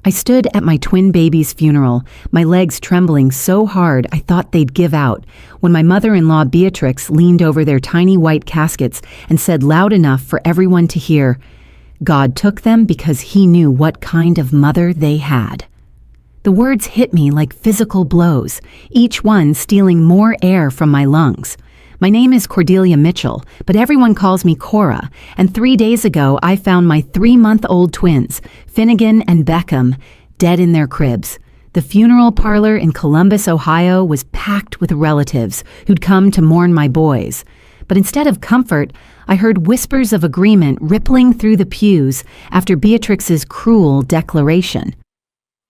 I stood at my twin baby's funeral, my legs trembling so hard I thought they'd give out, when my mother-in-law Beatrix leaned over their tiny white caskets and said loud enough for everyone to hear, "God took them because he knew what kind of mother they had." The words hit me like physical blows, each one stealing more air from my lungs. My name is Cordelia Mitchell, but everyone calls me Cora, and 3 days ago I found my 3-month-old twins, Finnegan and Beckham, dead in their cribs. The funeral parlor in Columbus, Ohio was packed with relatives who'd come to mourn my boys. But instead of comfort, I heard whispers of agreement rippling through the pews after Beatrix's cruel declaration.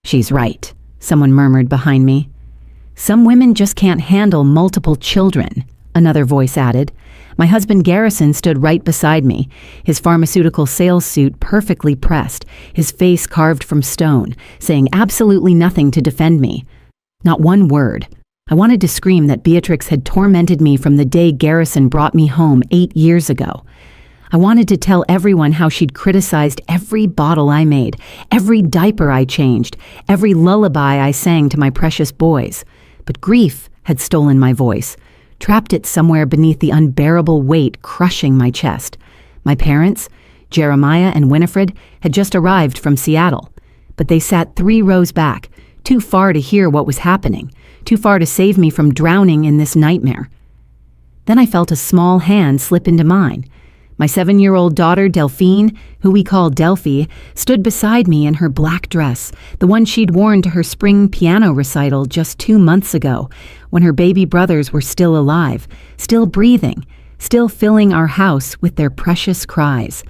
"She's right," someone murmured behind me. "Some women just can't handle multiple children," another voice added. My husband Garrison stood right beside me, his pharmaceutical sales suit perfectly pressed, his face carved from stone, saying absolutely nothing to defend me. Not one word. I wanted to scream that Beatrix had tormented me from the day Garrison brought me home 8 years ago. I wanted to tell everyone how she'd criticized every bottle I made, every diaper I changed, every lullaby I sang to my precious boys. But grief had stolen my voice, trapped it somewhere beneath the unbearable weight crushing my chest. My parents, Jeremiah and Winifred, had just arrived from Seattle, but they sat 3 rows back, too far to hear what was happening, too far to save me from drowning in this nightmare. Then I felt a small hand slip into mine. My 7-year-old daughter, Delphine, who we call Delphi, stood beside me in her black dress, the one she'd worn to her spring piano recital just 2 months ago, when her baby brothers were still alive, still breathing, still filling our house with their precious cries.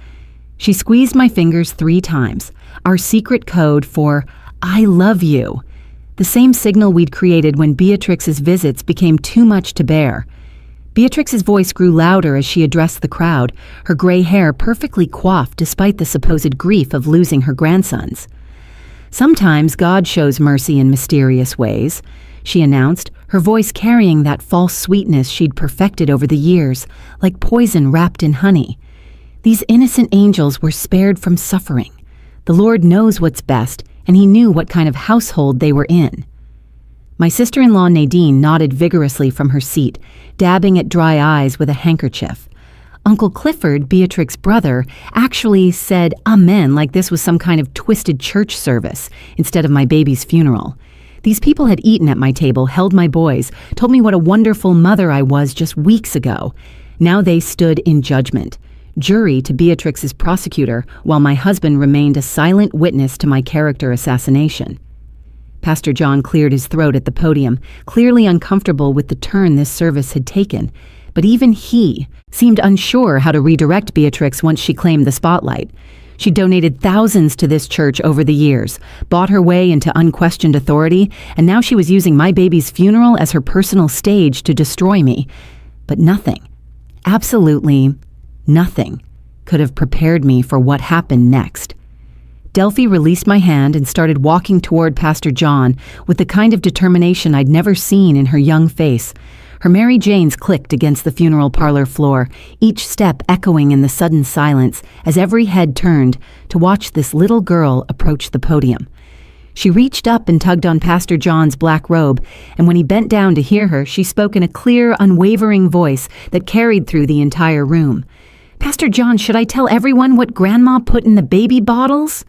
She squeezed my fingers 3 times, our secret code for "I love you," the same signal we'd created when Beatrix's visits became too much to bear. Beatrix's voice grew louder as she addressed the crowd, her gray hair perfectly coiffed despite the supposed grief of losing her grandsons. "Sometimes God shows mercy in mysterious ways," she announced, her voice carrying that false sweetness she'd perfected over the years, like poison wrapped in honey. "These innocent angels were spared from suffering. The Lord knows what's best, and he knew what kind of household they were in." My sister-in-law Nadine nodded vigorously from her seat, dabbing at dry eyes with a handkerchief. Uncle Clifford, Beatrix's brother, actually said amen like this was some kind of twisted church service instead of my baby's funeral. These people had eaten at my table, held my boys, told me what a wonderful mother I was just weeks ago. Now they stood in judgment, jury to Beatrix's prosecutor, while my husband remained a silent witness to my character assassination. Pastor John cleared his throat at the podium, clearly uncomfortable with the turn this service had taken. But even he seemed unsure how to redirect Beatrix once she claimed the spotlight. She donated thousands to this church over the years, bought her way into unquestioned authority, and now she was using my baby's funeral as her personal stage to destroy me. But nothing, absolutely nothing, could have prepared me for what happened next. Delphi released my hand and started walking toward Pastor John with the kind of determination I'd never seen in her young face. Her Mary Janes clicked against the funeral parlor floor, each step echoing in the sudden silence as every head turned to watch this little girl approach the podium. She reached up and tugged on Pastor John's black robe, and when he bent down to hear her, she spoke in a clear, unwavering voice that carried through the entire room. "Pastor John, should I tell everyone what Grandma put in the baby bottles?"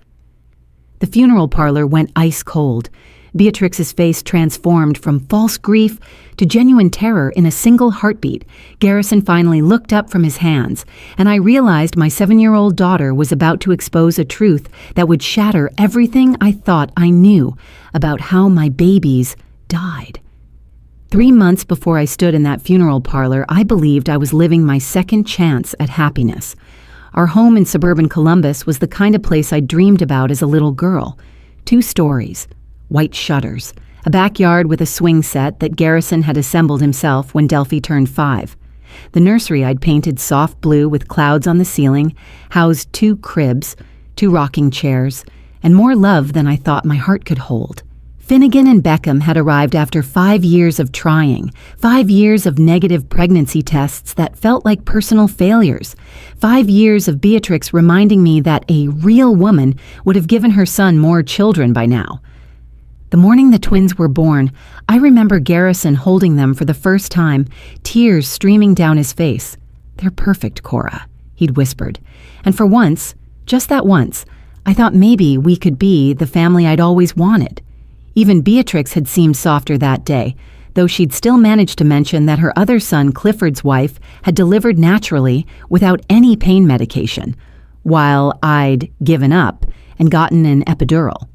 The funeral parlor went ice cold. Beatrix's face transformed from false grief to genuine terror in a single heartbeat. Garrison finally looked up from his hands, and I realized my 7-year-old daughter was about to expose a truth that would shatter everything I thought I knew about how my babies died. 3 months before I stood in that funeral parlor, I believed I was living my second chance at happiness. Our home in suburban Columbus was the kind of place I dreamed about as a little girl. 2 stories, white shutters, a backyard with a swing set that Garrison had assembled himself when Delphi turned 5. The nursery I'd painted soft blue with clouds on the ceiling housed 2 cribs, 2 rocking chairs, and more love than I thought my heart could hold. Finnegan and Beckham had arrived after 5 years of trying, 5 years of negative pregnancy tests that felt like personal failures, 5 years of Beatrix reminding me that a real woman would have given her son more children by now. The morning the twins were born, I remember Garrison holding them for the first time, tears streaming down his face. "They're perfect, Cora," he'd whispered. And for once, just that once, I thought maybe we could be the family I'd always wanted. Even Beatrix had seemed softer that day, though she'd still managed to mention that her other son, Clifford's wife, had delivered naturally without any pain medication, while I'd given up and gotten an epidural.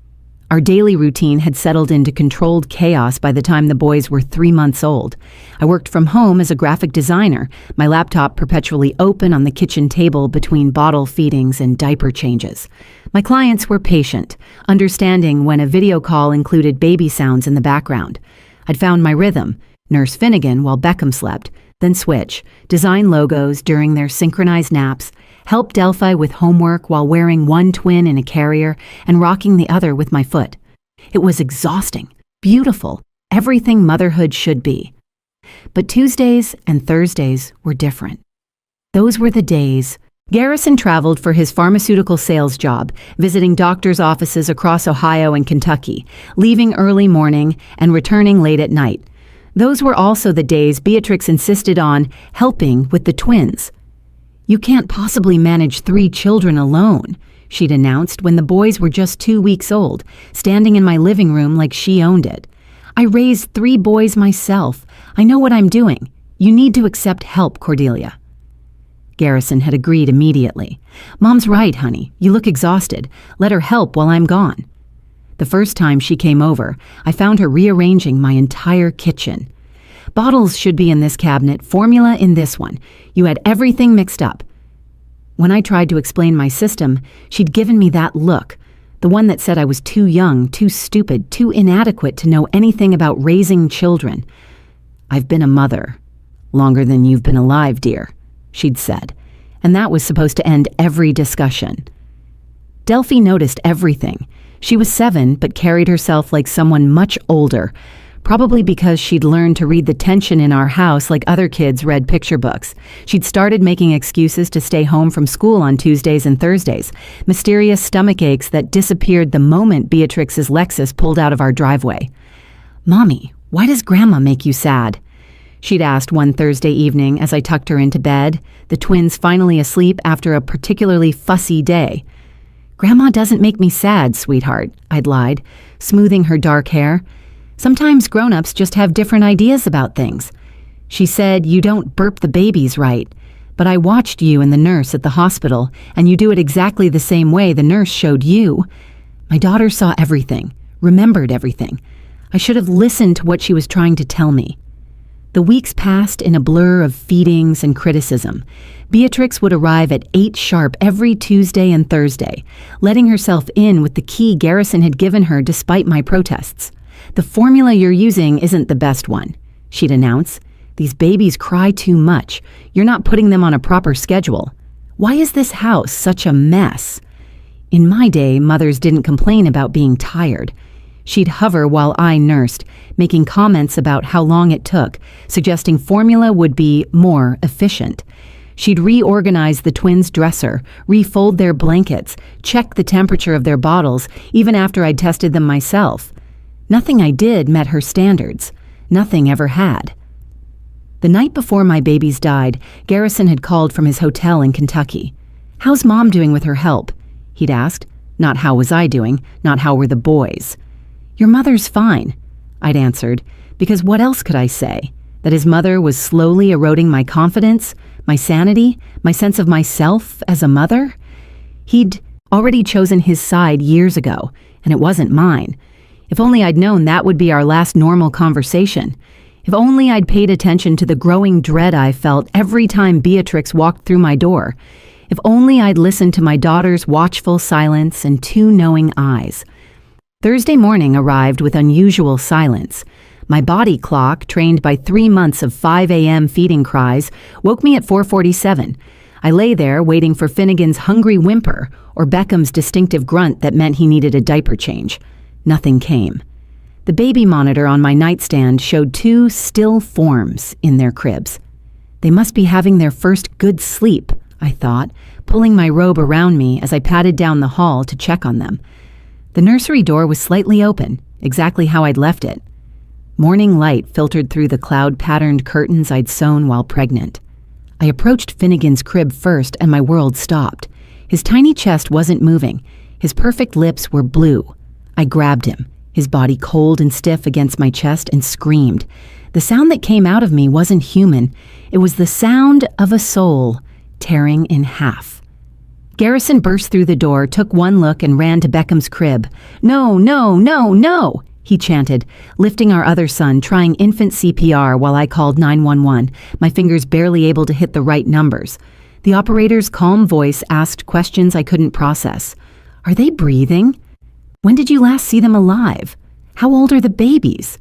Our daily routine had settled into controlled chaos by the time the boys were 3 months old. I worked from home as a graphic designer, my laptop perpetually open on the kitchen table between bottle feedings and diaper changes. My clients were patient, understanding when a video call included baby sounds in the background. I'd found my rhythm, nurse Finnegan while Beckham slept, then switch, design logos during their synchronized naps, help Delphi with homework while wearing one twin in a carrier and rocking the other with my foot. It was exhausting, beautiful, everything motherhood should be. But Tuesdays and Thursdays were different. Those were the days. Garrison traveled for his pharmaceutical sales job, visiting doctors' offices across Ohio and Kentucky, leaving early morning and returning late at night. Those were also the days Beatrix insisted on helping with the twins. "You can't possibly manage 3 children alone," she'd announced when the boys were just 2 weeks old, standing in my living room like she owned it. "I raised 3 boys myself. I know what I'm doing. You need to accept help, Cordelia." Garrison had agreed immediately. "Mom's right, honey. You look exhausted. Let her help while I'm gone." The first time she came over, I found her rearranging my entire kitchen. "Bottles should be in this cabinet, formula in this one. You had everything mixed up." When I tried to explain my system, she'd given me that look, the one that said I was too young, too stupid, too inadequate to know anything about raising children. "I've been a mother longer than you've been alive, dear," she'd said, and that was supposed to end every discussion. Delphi noticed everything. She was 7, but carried herself like someone much older, probably because she'd learned to read the tension in our house like other kids read picture books. She'd started making excuses to stay home from school on Tuesdays and Thursdays, mysterious stomach aches that disappeared the moment Beatrix's Lexus pulled out of our driveway. "Mommy, why does Grandma make you sad?" she'd asked one Thursday evening as I tucked her into bed, the twins finally asleep after a particularly fussy day. "Grandma doesn't make me sad, sweetheart," I'd lied, smoothing her dark hair. "Sometimes grown-ups just have different ideas about things. She said you don't burp the babies right, but I watched you and the nurse at the hospital, and you do it exactly the same way the nurse showed you." My daughter saw everything, remembered everything. I should have listened to what she was trying to tell me. The weeks passed in a blur of feedings and criticism. Beatrix would arrive at 8 sharp every Tuesday and Thursday, letting herself in with the key Garrison had given her despite my protests. "The formula you're using isn't the best one," she'd announce. "These babies cry too much. You're not putting them on a proper schedule. Why is this house such a mess?" In my day, mothers didn't complain about being tired. She'd hover while I nursed, making comments about how long it took, suggesting formula would be more efficient. She'd reorganize the twins' dresser, refold their blankets, check the temperature of their bottles, even after I'd tested them myself. Nothing I did met her standards. Nothing ever had. The night before my babies died, Garrison had called from his hotel in Kentucky. "How's Mom doing with her help?" he'd asked. Not how was I doing, not how were the boys. "Your mother's fine," I'd answered, because what else could I say? That his mother was slowly eroding my confidence, my sanity, my sense of myself as a mother? He'd already chosen his side years ago, and it wasn't mine. If only I'd known that would be our last normal conversation. If only I'd paid attention to the growing dread I felt every time Beatrix walked through my door. If only I'd listened to my daughter's watchful silence and 2 knowing eyes. Thursday morning arrived with unusual silence. My body clock, trained by 3 months of 5 a.m. feeding cries, woke me at 4:47. I lay there waiting for Finnegan's hungry whimper or Beckham's distinctive grunt that meant he needed a diaper change. Nothing came. The baby monitor on my nightstand showed 2 still forms in their cribs. They must be having their first good sleep, I thought, pulling my robe around me as I padded down the hall to check on them. The nursery door was slightly open, exactly how I'd left it. Morning light filtered through the cloud-patterned curtains I'd sewn while pregnant. I approached Finnegan's crib first and my world stopped. His tiny chest wasn't moving. His perfect lips were blue. I grabbed him, his body cold and stiff against my chest, and screamed. The sound that came out of me wasn't human. It was the sound of a soul tearing in half. Garrison burst through the door, took one look, and ran to Beckham's crib. "No, no, no, no!" he chanted, lifting our other son, trying infant CPR while I called 911, my fingers barely able to hit the right numbers. The operator's calm voice asked questions I couldn't process. Are they breathing? When did you last see them alive? How old are the babies?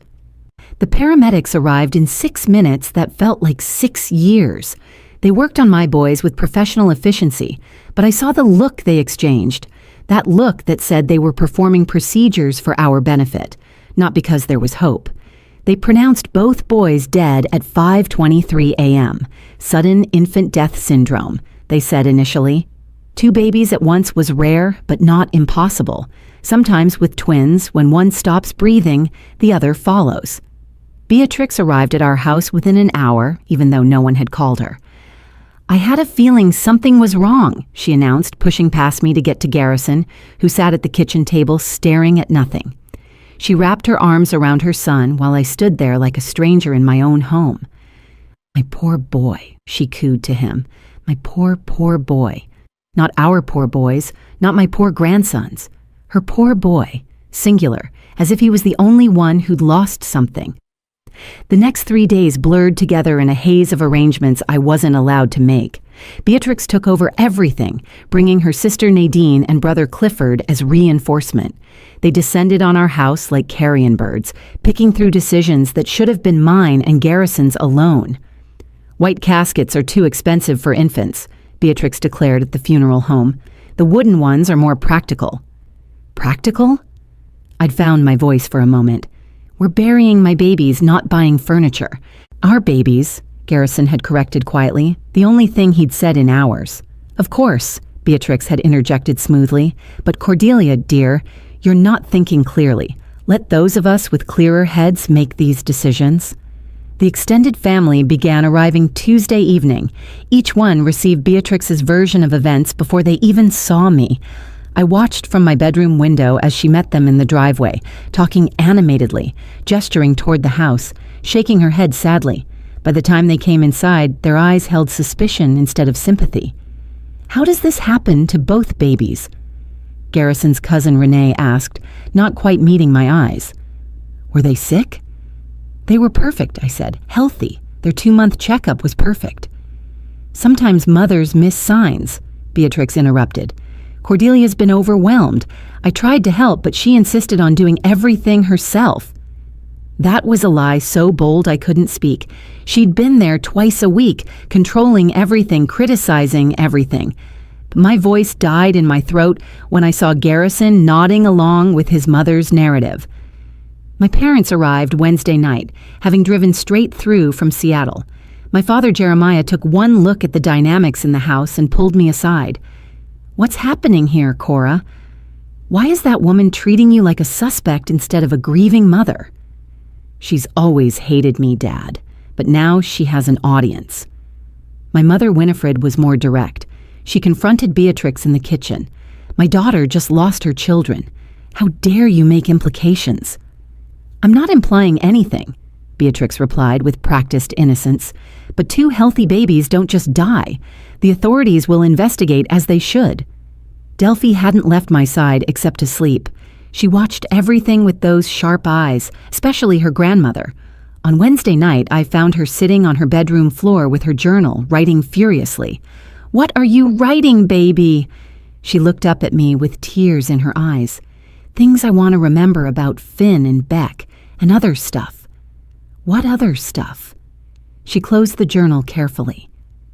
The paramedics arrived in 6 minutes that felt like 6 years. They worked on my boys with professional efficiency, but I saw the look they exchanged, that look that said they were performing procedures for our benefit, not because there was hope. They pronounced both boys dead at 5:23 a.m. Sudden infant death syndrome, they said initially. 2 babies at once was rare, but not impossible. Sometimes with twins, when one stops breathing, the other follows. Beatrix arrived at our house within an hour, even though no one had called her. I had a feeling something was wrong, she announced, pushing past me to get to Garrison, who sat at the kitchen table staring at nothing. She wrapped her arms around her son while I stood there like a stranger in my own home. My poor boy, she cooed to him. My poor, poor boy. Not our poor boys, not my poor grandsons. Her poor boy, singular, as if he was the only one who'd lost something. The next 3 days blurred together in a haze of arrangements I wasn't allowed to make. Beatrix took over everything, bringing her sister Nadine and brother Clifford as reinforcement. They descended on our house like carrion birds, picking through decisions that should have been mine and Garrison's alone. White caskets are too expensive for infants, Beatrix declared at the funeral home. The wooden ones are more practical. Practical? I'd found my voice for a moment. We're burying my babies, not buying furniture. Our babies, Garrison had corrected quietly, the only thing he'd said in hours. Of course, Beatrix had interjected smoothly, but Cordelia, dear, you're not thinking clearly. Let those of us with clearer heads make these decisions. The extended family began arriving Tuesday evening. Each one received Beatrix's version of events before they even saw me. I watched from my bedroom window as she met them in the driveway, talking animatedly, gesturing toward the house, shaking her head sadly. By the time they came inside, their eyes held suspicion instead of sympathy. How does this happen to both babies? Garrison's cousin Renee asked, not quite meeting my eyes. Were they sick? They were perfect, I said, healthy. Their 2-month checkup was perfect. Sometimes mothers miss signs, Beatrix interrupted. Cordelia's been overwhelmed. I tried to help, but she insisted on doing everything herself. That was a lie so bold I couldn't speak. She'd been there twice a week, controlling everything, criticizing everything. My voice died in my throat when I saw Garrison nodding along with his mother's narrative. My parents arrived Wednesday night, having driven straight through from Seattle. My father Jeremiah took one look at the dynamics in the house and pulled me aside. What's happening here, Cora? Why is that woman treating you like a suspect instead of a grieving mother? She's always hated me, Dad, but now she has an audience. My mother Winifred was more direct. She confronted Beatrix in the kitchen. My daughter just lost her children. How dare you make implications? I'm not implying anything, Beatrix replied with practiced innocence. But 2 healthy babies don't just die. The authorities will investigate as they should. Delphi hadn't left my side except to sleep. She watched everything with those sharp eyes, especially her grandmother. On Wednesday night, I found her sitting on her bedroom floor with her journal, writing furiously. What are you writing, baby? She looked up at me with tears in her eyes. Things I want to remember about Finn and Beck, and other stuff. What other stuff? She closed the journal carefully.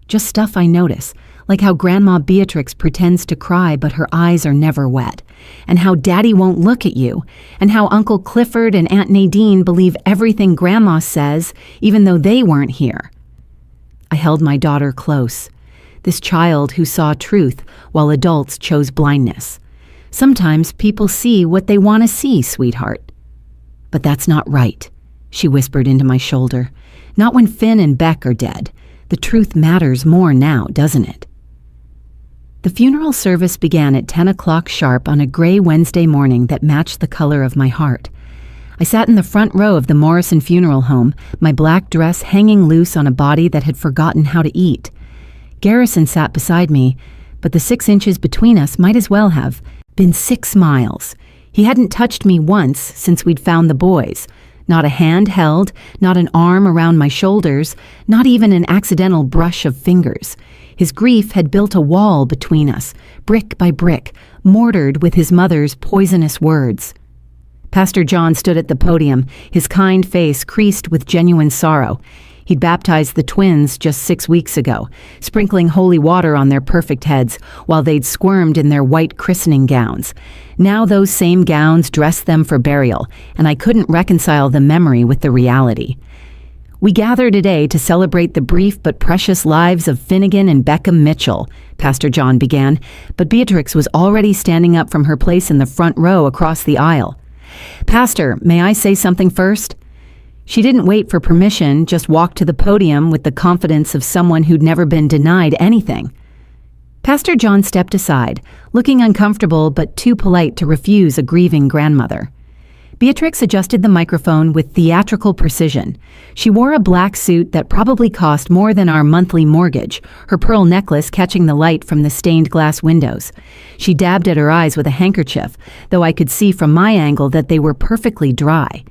Just stuff I notice, like how Grandma Beatrix pretends to cry but her eyes are never wet, and how Daddy won't look at you, and how Uncle Clifford and Aunt Nadine believe everything Grandma says even though they weren't here. I held my daughter close, this child who saw truth while adults chose blindness. Sometimes people see what they want to see, sweetheart. But that's not right, she whispered into my shoulder. Not when Finn and Beck are dead. The truth matters more now, doesn't it? The funeral service began at 10 o'clock sharp on a gray Wednesday morning that matched the color of my heart. I sat in the front row of the Morrison funeral home, my black dress hanging loose on a body that had forgotten how to eat. Garrison sat beside me, but the 6 inches between us might as well have been 6 miles. He hadn't touched me once since we'd found the boys. Not a hand held, not an arm around my shoulders, not even an accidental brush of fingers. His grief had built a wall between us, brick by brick, mortared with his mother's poisonous words. Pastor John stood at the podium, his kind face creased with genuine sorrow. He'd baptized the twins just 6 weeks ago, sprinkling holy water on their perfect heads while they'd squirmed in their white christening gowns. Now those same gowns dressed them for burial, and I couldn't reconcile the memory with the reality. We gather today to celebrate the brief but precious lives of Finnegan and Beckham Mitchell, Pastor John began, but Beatrix was already standing up from her place in the front row across the aisle. Pastor, may I say something first? She didn't wait for permission, just walked to the podium with the confidence of someone who'd never been denied anything. Pastor John stepped aside, looking uncomfortable but too polite to refuse a grieving grandmother. Beatrix adjusted the microphone with theatrical precision. She wore a black suit that probably cost more than our monthly mortgage, her pearl necklace catching the light from the stained glass windows. She dabbed at her eyes with a handkerchief, though I could see from my angle that they were perfectly dry.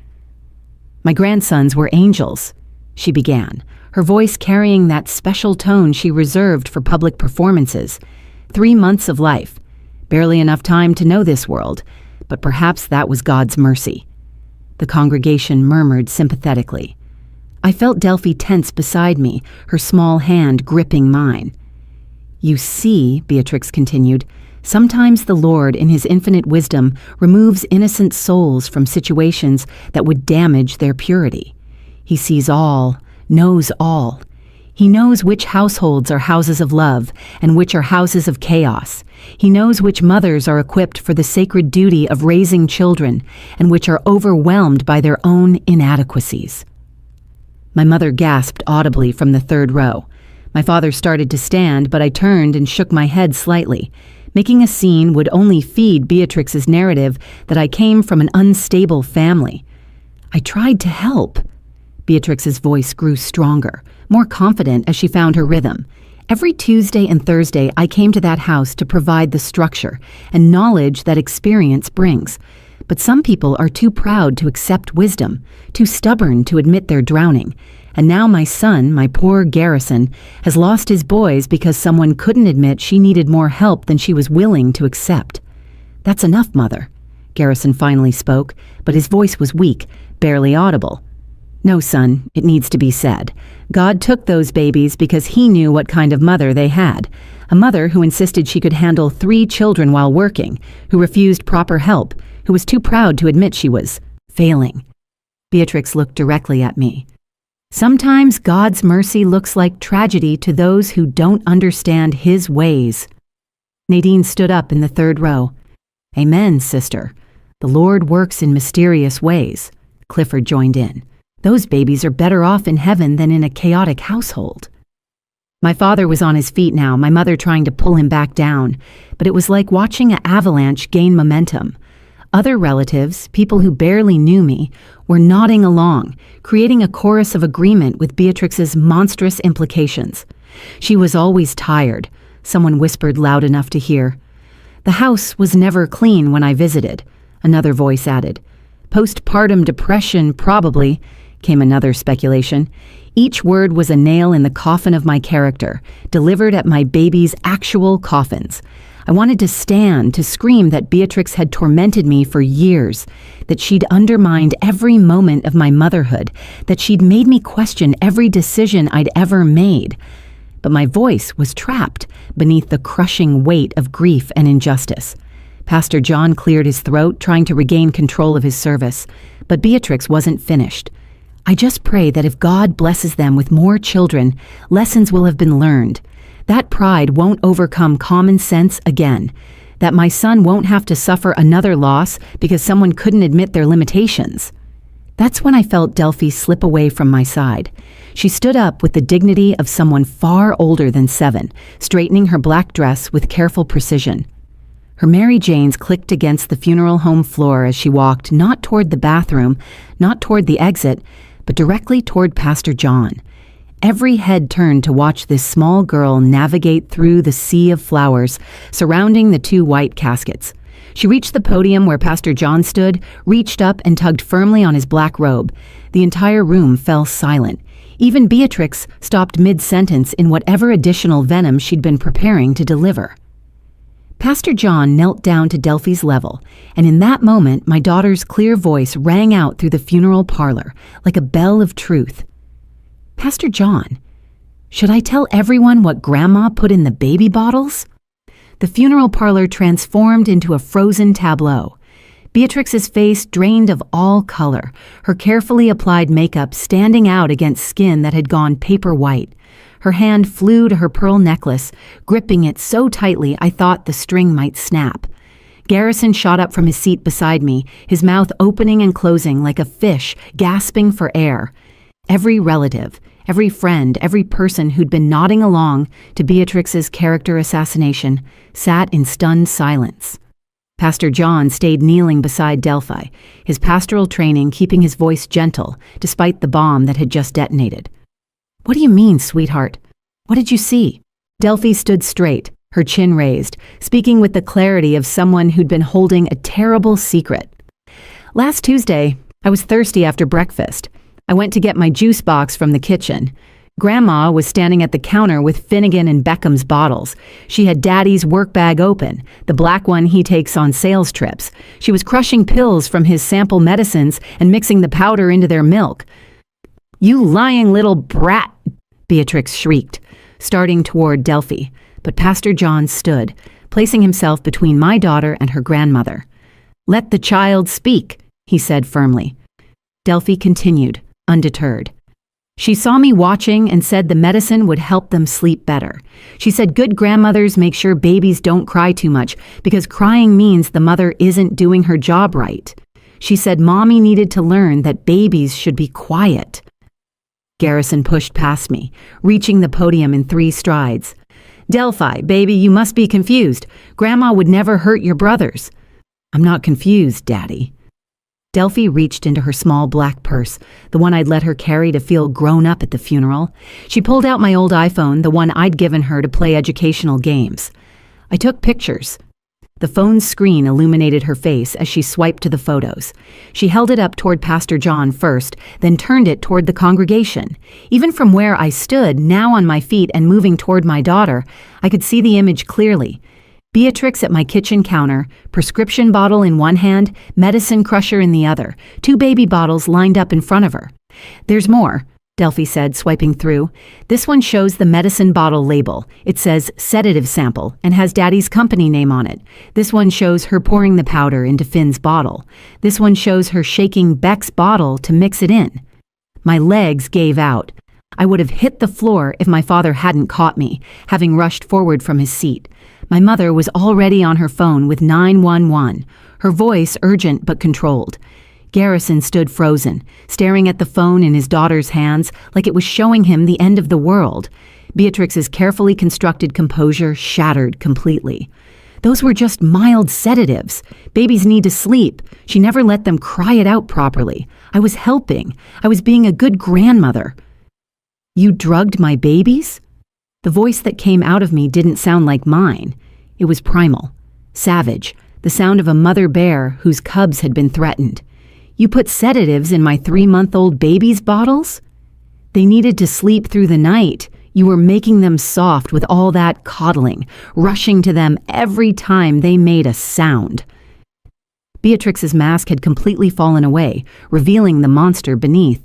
My grandsons were angels, she began, her voice carrying that special tone she reserved for public performances. 3 months of life, barely enough time to know this world, but perhaps that was God's mercy. The congregation murmured sympathetically. I felt Delphi tense beside me, her small hand gripping mine. You see, Beatrix continued, sometimes the Lord, in his infinite wisdom, removes innocent souls from situations that would damage their purity. He sees all, knows all. He knows which households are houses of love and which are houses of chaos. He knows which mothers are equipped for the sacred duty of raising children and which are overwhelmed by their own inadequacies. My mother gasped audibly from the third row. My father started to stand, but I turned and shook my head slightly. Making a scene would only feed Beatrix's narrative that I came from an unstable family. I tried to help. Beatrix's voice grew stronger, more confident as she found her rhythm. Every Tuesday and Thursday, I came to that house to provide the structure and knowledge that experience brings. But some people are too proud to accept wisdom, too stubborn to admit they're drowning. And now my son, my poor Garrison, has lost his boys because someone couldn't admit she needed more help than she was willing to accept. That's enough, Mother. Garrison finally spoke, but his voice was weak, barely audible. No, son, it needs to be said. God took those babies because he knew what kind of mother they had. A mother who insisted she could handle 3 children while working, who refused proper help, who was too proud to admit she was failing. Beatrix looked directly at me. Sometimes God's mercy looks like tragedy to those who don't understand his ways. Nadine stood up in the third row. Amen, sister. The Lord works in mysterious ways. Clifford joined in. Those babies are better off in heaven than in a chaotic household. My father was on his feet now, my mother trying to pull him back down, but it was like watching an avalanche gain momentum. Other relatives, people who barely knew me, were nodding along, creating a chorus of agreement with Beatrix's monstrous implications. She was always tired, someone whispered loud enough to hear. The house was never clean when I visited, another voice added. Postpartum depression, probably, came another speculation. Each word was a nail in the coffin of my character, delivered at my baby's actual coffins. I wanted to stand, to scream that Beatrix had tormented me for years, that she'd undermined every moment of my motherhood, that she'd made me question every decision I'd ever made. but my voice was trapped beneath the crushing weight of grief and injustice. Pastor John cleared his throat, trying to regain control of his service, but Beatrix wasn't finished. "I just pray that if God blesses them with more children, lessons will have been learned. That pride won't overcome common sense again. That my son won't have to suffer another loss because someone couldn't admit their limitations." That's when I felt Delphi slip away from my side. She stood up with the dignity of someone far older than 7, straightening her black dress with careful precision. Her Mary Janes clicked against the funeral home floor as she walked not toward the bathroom, not toward the exit, but directly toward Pastor John. Every head turned to watch this small girl navigate through the sea of flowers surrounding the 2 white caskets. She reached the podium where Pastor John stood, reached up and tugged firmly on his black robe. The entire room fell silent. Even Beatrix stopped mid-sentence in whatever additional venom she'd been preparing to deliver. Pastor John knelt down to Delphi's level, and in that moment my daughter's clear voice rang out through the funeral parlor like a bell of truth. "Pastor John, should I tell everyone what Grandma put in the baby bottles?" The funeral parlor transformed into a frozen tableau. Beatrix's face drained of all color, her carefully applied makeup standing out against skin that had gone paper white. Her hand flew to her pearl necklace, gripping it so tightly I thought the string might snap. Garrison shot up from his seat beside me, his mouth opening and closing like a fish gasping for air. Every relative, every friend, every person who'd been nodding along to Beatrix's character assassination sat in stunned silence. Pastor John stayed kneeling beside Delphi, his pastoral training keeping his voice gentle despite the bomb that had just detonated. "What do you mean, sweetheart? What did you see?" Delphi stood straight, her chin raised, speaking with the clarity of someone who'd been holding a terrible secret. "Last Tuesday, I was thirsty after breakfast. I went to get my juice box from the kitchen. Grandma was standing at the counter with Finnegan and Beckham's bottles. She had Daddy's work bag open, the black one he takes on sales trips. She was crushing pills from his sample medicines and mixing the powder into their milk. "You lying little brat!" Beatrix shrieked, starting toward Delphi, but Pastor John stood, placing himself between my daughter and her grandmother. "Let the child speak," he said firmly. Delphi continued, undeterred. "She saw me watching and said the medicine would help them sleep better. She said good grandmothers make sure babies don't cry too much because crying means the mother isn't doing her job right. She said Mommy needed to learn that babies should be quiet." Garrison pushed past me, reaching the podium in 3 strides. "Delphi, baby, you must be confused. Grandma would never hurt your brothers." "I'm not confused, Daddy." Delphi reached into her small black purse, the one I'd let her carry to feel grown up at the funeral. She pulled out my old iPhone, the one I'd given her to play educational games. I took pictures. The phone's screen illuminated her face as she swiped to the photos. She held it up toward Pastor John first, then turned it toward the congregation. Even from where I stood, now on my feet and moving toward my daughter, I could see the image clearly. Beatrix at my kitchen counter, prescription bottle in one hand, medicine crusher in the other, 2 baby bottles lined up in front of her. "There's more," Delphi said, swiping through. "This one shows the medicine bottle label. It says sedative sample and has Daddy's company name on it. This one shows her pouring the powder into Finn's bottle. This one shows her shaking Beck's bottle to mix it in." My legs gave out. I would have hit the floor if my father hadn't caught me, having rushed forward from his seat. My mother was already on her phone with 911, her voice urgent but controlled. Garrison stood frozen, staring at the phone in his daughter's hands like it was showing him the end of the world. Beatrix's carefully constructed composure shattered completely. Those were just mild sedatives. Babies need to sleep. She never let them cry it out properly. I was helping. I was being a good grandmother. "You drugged my babies?" The voice that came out of me didn't sound like mine. It was primal, savage, the sound of a mother bear whose cubs had been threatened. "You put sedatives in my 3-month-old baby's bottles? They needed to sleep through the night. You were making them soft with all that coddling, rushing to them every time they made a sound." Beatrix's mask had completely fallen away, revealing the monster beneath.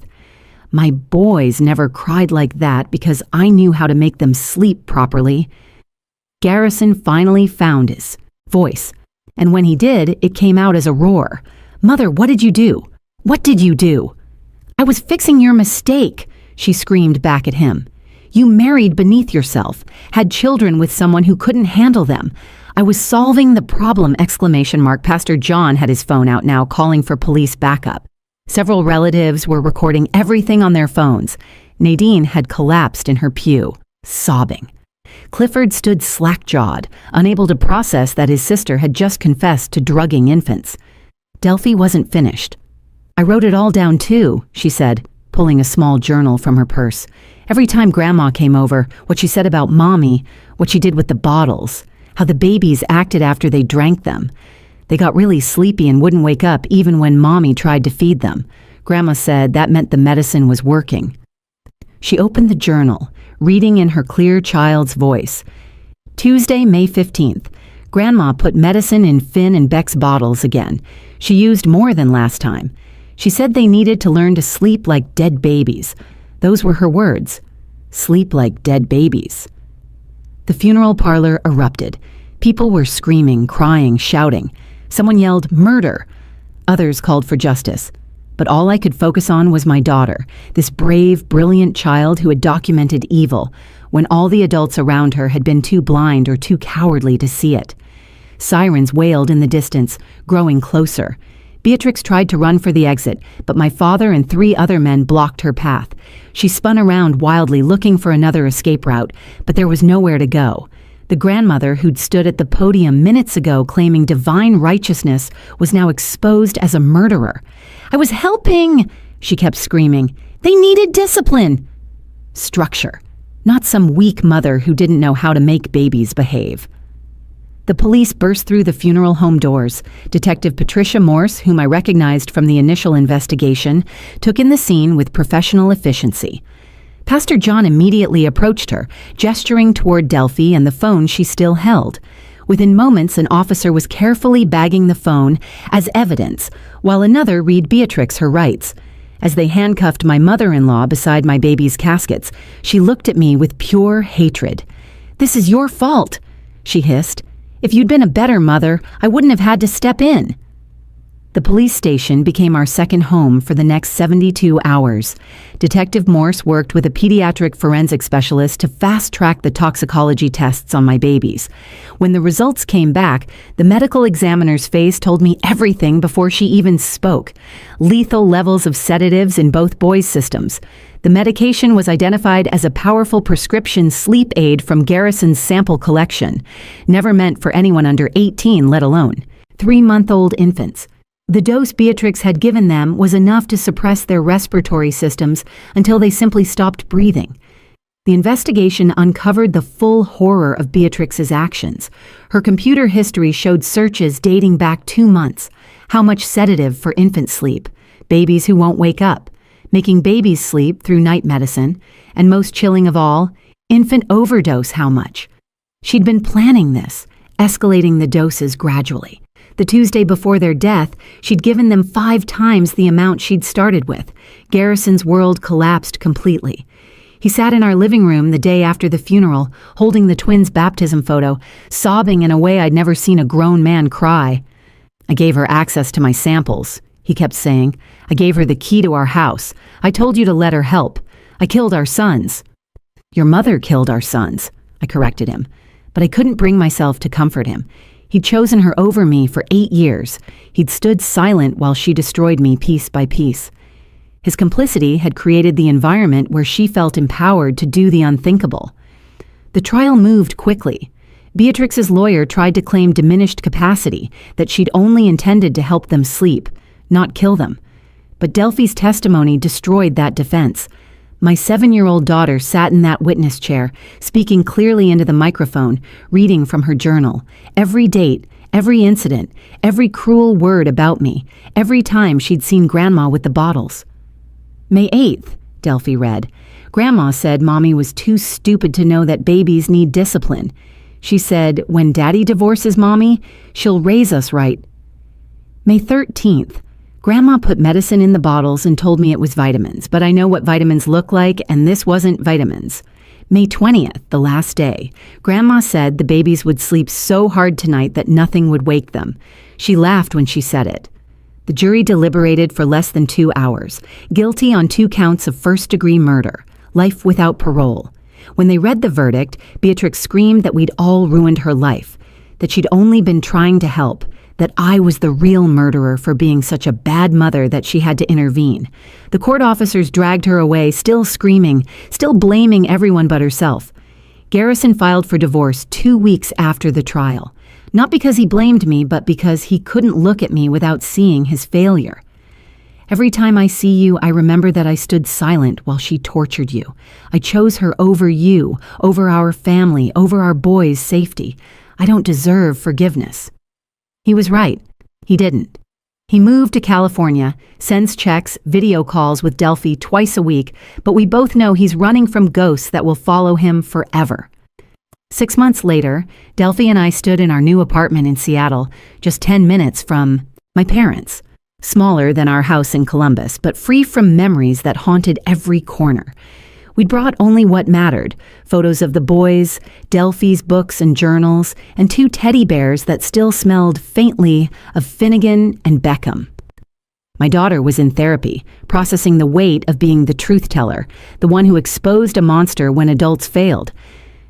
My boys never cried like that because I knew how to make them sleep properly. Garrison finally found his voice, and when he did, it came out as a roar. "Mother, what did you do? What did you do?" "I was fixing your mistake," she screamed back at him. "You married beneath yourself, had children with someone who couldn't handle them. I was solving the problem!" Pastor John had his phone out now, calling for police backup. Several relatives were recording everything on their phones. Nadine had collapsed in her pew, sobbing. Clifford stood slack-jawed, unable to process that his sister had just confessed to drugging infants. Delphi wasn't finished. "I wrote it all down too," she said, pulling a small journal from her purse. "Every time Grandma came over, what she said about Mommy, what she did with the bottles, how the babies acted after they drank them. They got really sleepy and wouldn't wake up even when Mommy tried to feed them. Grandma said that meant the medicine was working." She opened the journal, reading in her clear child's voice. "Tuesday, May 15th. Grandma put medicine in Finn and Beck's bottles again. She used more than last time. She said they needed to learn to sleep like dead babies. Those were her words. Sleep like dead babies." The funeral parlor erupted. People were screaming, crying, shouting. Someone yelled, "Murder!" Others called for justice. But all I could focus on was my daughter, this brave, brilliant child who had documented evil, when all the adults around her had been too blind or too cowardly to see it. Sirens wailed in the distance, growing closer. Beatrix tried to run for the exit, but my father and 3 other men blocked her path. She spun around wildly, looking for another escape route, but there was nowhere to go. The grandmother who'd stood at the podium minutes ago claiming divine righteousness was now exposed as a murderer. "I was helping," she kept screaming. "They needed discipline." Structure, not some weak mother who didn't know how to make babies behave. The police burst through the funeral home doors. Detective Patricia Morse, whom I recognized from the initial investigation, took in the scene with professional efficiency. Pastor John immediately approached her, gesturing toward Delphi and the phone she still held. Within moments, an officer was carefully bagging the phone as evidence, while another read Beatrix her rights. As they handcuffed my mother-in-law beside my baby's caskets, she looked at me with pure hatred. "This is your fault," she hissed. "If you'd been a better mother, I wouldn't have had to step in." The police station became our second home for the next 72 hours. Detective Morse worked with a pediatric forensic specialist to fast-track the toxicology tests on my babies. When the results came back, the medical examiner's face told me everything before she even spoke. Lethal levels of sedatives in both boys' systems. The medication was identified as a powerful prescription sleep aid from Garrison's sample collection, never meant for anyone under 18, let alone 3-month-old infants. The dose Beatrix had given them was enough to suppress their respiratory systems until they simply stopped breathing. The investigation uncovered the full horror of Beatrix's actions. Her computer history showed searches dating back 2 months. How much sedative for infant sleep, babies who won't wake up, making babies sleep through night medicine, and most chilling of all, infant overdose how much. She'd been planning this, escalating the doses gradually. The Tuesday before their death, she'd given them 5 times the amount she'd started with. Garrison's world collapsed completely. He sat in our living room the day after the funeral, holding the twins' baptism photo, sobbing in a way I'd never seen a grown man cry. "I gave her access to my samples," he kept saying. "I gave her the key to our house. I told you to let her help. I killed our sons." "Your mother killed our sons," I corrected him, but I couldn't bring myself to comfort him. He'd chosen her over me for 8 years. He'd stood silent while she destroyed me piece by piece. His complicity had created the environment where she felt empowered to do the unthinkable. The trial moved quickly. Beatrix's lawyer tried to claim diminished capacity, that she'd only intended to help them sleep, not kill them. But Delphi's testimony destroyed that defense. My 7-year-old daughter sat in that witness chair, speaking clearly into the microphone, reading from her journal. Every date, every incident, every cruel word about me, every time she'd seen Grandma with the bottles. "May 8th, Delphi read. "Grandma said Mommy was too stupid to know that babies need discipline. She said, when Daddy divorces Mommy, she'll raise us right." May 13th. Grandma put medicine in the bottles and told me it was vitamins, but I know what vitamins look like, and this wasn't vitamins. May 20th, the last day, Grandma said the babies would sleep so hard tonight that nothing would wake them. She laughed when she said it. The jury deliberated for less than 2 hours, guilty on 2 counts of first-degree murder, life without parole. When they read the verdict, Beatrix screamed that we'd all ruined her life, that she'd only been trying to help, that I was the real murderer for being such a bad mother that she had to intervene. The court officers dragged her away, still screaming, still blaming everyone but herself. Garrison filed for divorce 2 weeks after the trial, not because he blamed me, but because he couldn't look at me without seeing his failure. Every time I see you, I remember that I stood silent while she tortured you. I chose her over you, over our family, over our boys' safety. I don't deserve forgiveness. He was right. He didn't. He moved to California, sends checks, video calls with Delphi twice a week, but we both know he's running from ghosts that will follow him forever. 6 months later, Delphi and I stood in our new apartment in Seattle, just 10 minutes from my parents. Smaller than our house in Columbus, but free from memories that haunted every corner. We'd brought only what mattered, photos of the boys, Delphi's books and journals, and 2 teddy bears that still smelled faintly of Finnegan and Beckham. My daughter was in therapy, processing the weight of being the truth teller, the one who exposed a monster when adults failed.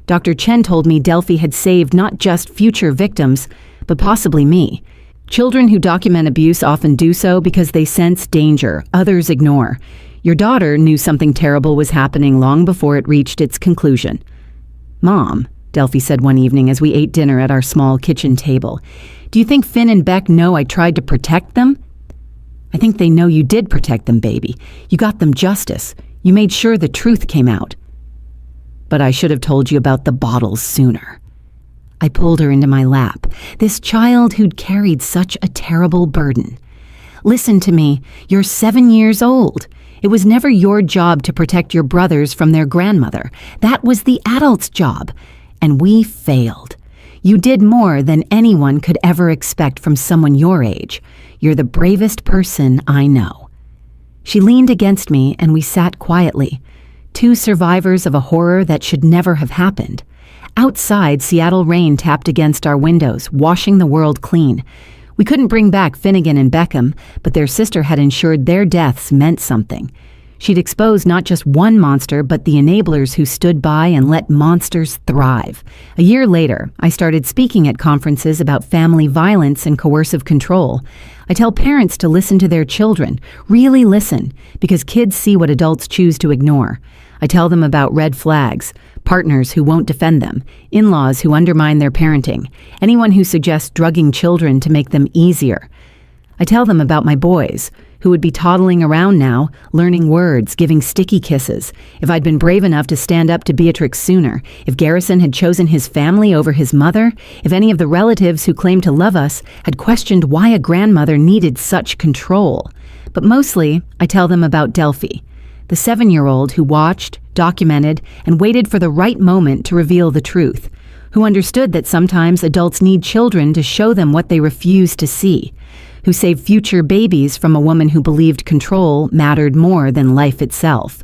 Dr. Chen told me Delphi had saved not just future victims, but possibly me. Children who document abuse often do so because they sense danger, others ignore. Your daughter knew something terrible was happening long before it reached its conclusion. "Mom," Delphi said one evening as we ate dinner at our small kitchen table, "do you think Finn and Beck know I tried to protect them?" "I think they know you did protect them, baby. You got them justice. You made sure the truth came out." "But I should have told you about the bottles sooner." I pulled her into my lap, this child who'd carried such a terrible burden. "Listen to me. You're 7 years old. It was never your job to protect your brothers from their grandmother. That was the adult's job. And we failed. You did more than anyone could ever expect from someone your age. You're the bravest person I know." She leaned against me and we sat quietly, 2 survivors of a horror that should never have happened. Outside, Seattle rain tapped against our windows, washing the world clean. We couldn't bring back Finnegan and Beckham, but their sister had ensured their deaths meant something. She'd exposed not just one monster, but the enablers who stood by and let monsters thrive. A year later, I started speaking at conferences about family violence and coercive control. I tell parents to listen to their children, really listen, because kids see what adults choose to ignore. I tell them about red flags, partners who won't defend them, in-laws who undermine their parenting, anyone who suggests drugging children to make them easier. I tell them about my boys, who would be toddling around now, learning words, giving sticky kisses. If I'd been brave enough to stand up to Beatrix sooner, if Garrison had chosen his family over his mother, if any of the relatives who claimed to love us had questioned why a grandmother needed such control. But mostly, I tell them about Delphi, the 7-year-old who watched, documented, and waited for the right moment to reveal the truth, who understood that sometimes adults need children to show them what they refuse to see, who saved future babies from a woman who believed control mattered more than life itself.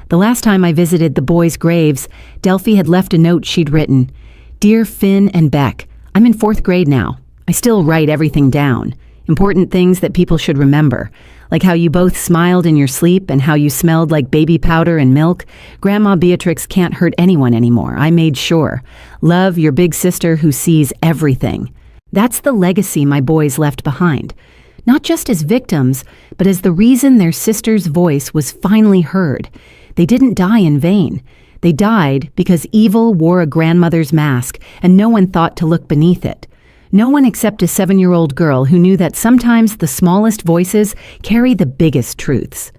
The last time I visited the boys' graves, Delphi had left a note she'd written, "Dear Finn and Beck, I'm in 4th grade now. I still write everything down. Important things that people should remember, like how you both smiled in your sleep and how you smelled like baby powder and milk. Grandma Beatrix can't hurt anyone anymore. I made sure. Love, your big sister who sees everything." That's the legacy my boys left behind, not just as victims, but as the reason their sister's voice was finally heard. They didn't die in vain. They died because evil wore a grandmother's mask and no one thought to look beneath it. No one except a 7-year-old girl who knew that sometimes the smallest voices carry the biggest truths.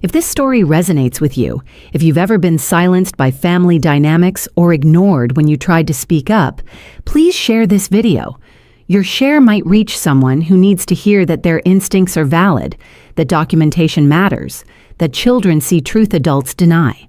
If this story resonates with you, if you've ever been silenced by family dynamics or ignored when you tried to speak up, please share this video. Your share might reach someone who needs to hear that their instincts are valid, that documentation matters, that children see truth adults deny.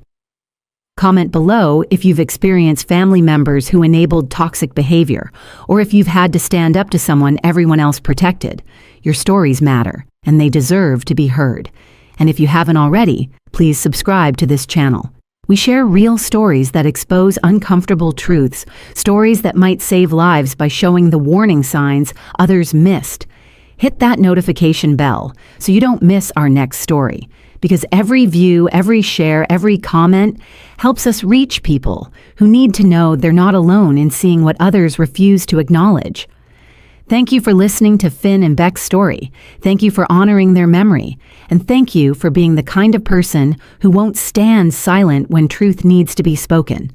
Comment below if you've experienced family members who enabled toxic behavior, or if you've had to stand up to someone everyone else protected. Your stories matter, and they deserve to be heard. And if you haven't already, please subscribe to this channel. We share real stories that expose uncomfortable truths, stories that might save lives by showing the warning signs others missed. Hit that notification bell so you don't miss our next story, because every view, every share, every comment helps us reach people who need to know they're not alone in seeing what others refuse to acknowledge. Thank you for listening to Finn and Beck's story. Thank you for honoring their memory. And thank you for being the kind of person who won't stand silent when truth needs to be spoken.